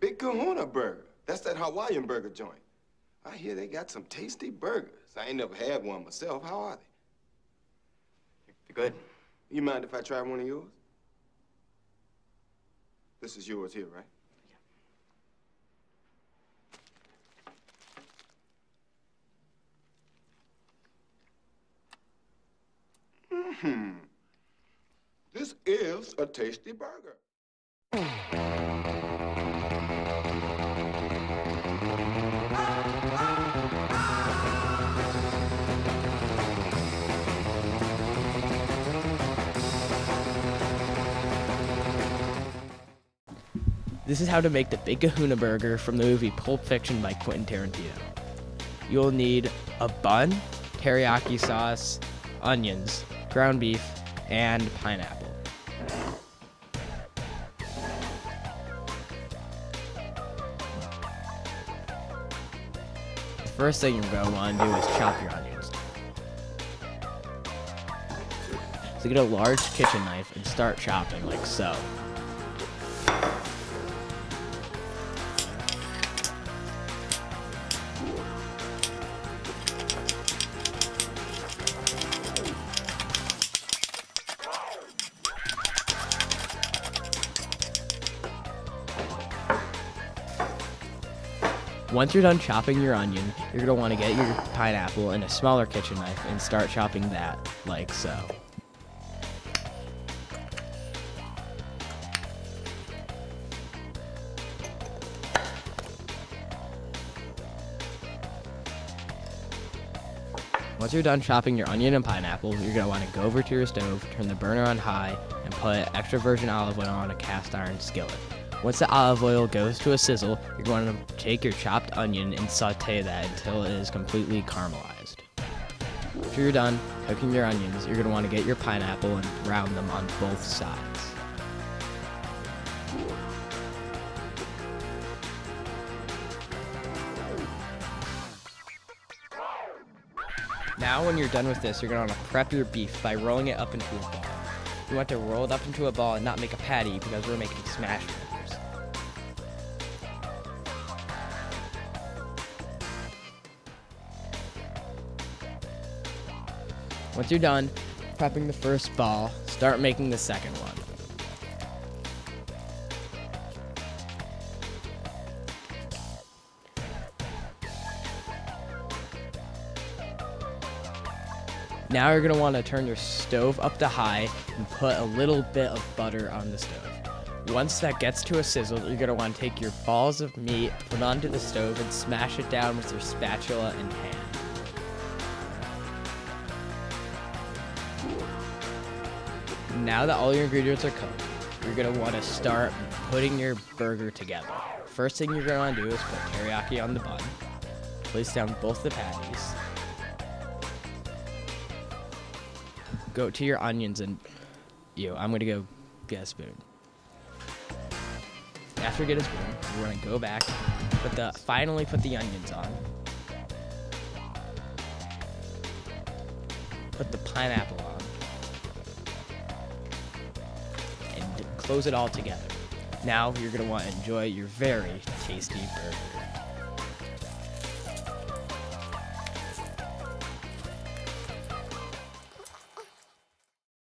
Big Kahuna burger. That's that Hawaiian burger joint. I hear they got some tasty burgers. I ain't never had one myself. How are they? They're good. You mind if I try one of yours? This is yours here, right? This is a tasty burger. This is how to make the Big Kahuna burger from the movie Pulp Fiction by Quentin Tarantino. You'll need a bun, teriyaki sauce, onions, ground beef, and pineapple. The first thing you're going to want to do is chop your onions. So get a large kitchen knife and start chopping like so. Once you're done chopping your onion, you're going to want to get your pineapple and a smaller kitchen knife and start chopping that like so. Once you're done chopping your onion and pineapple, you're going to want to go over to your stove, turn the burner on high, and put extra virgin olive oil on a cast iron skillet. Once the olive oil goes to a sizzle, you're going to take your chopped onion and saute that until it is completely caramelized. After you're done cooking your onions, you're going to want to get your pineapple and brown them on both sides. Now when you're done with this, you're going to want to prep your beef by rolling it up into a ball. You want to roll it up into a ball and not make a patty because we're making smash burgers. Once you're done prepping the first ball, start making the second one. Now you're going to want to turn your stove up to high and put a little bit of butter on the stove. Once that gets to a sizzle, you're going to want to take your balls of meat, put onto the stove, and smash it down with your spatula and hand. Now that all your ingredients are cooked, you're going to want to start putting your burger together. First thing you're going to want to do is put teriyaki on the bun, place down both the patties, go to your onions and, I'm going to go get a spoon. After you get a spoon, you're going to go back, finally put the onions on, put the pineapple on, and close it all together. Now you're going to want to enjoy your very tasty burger.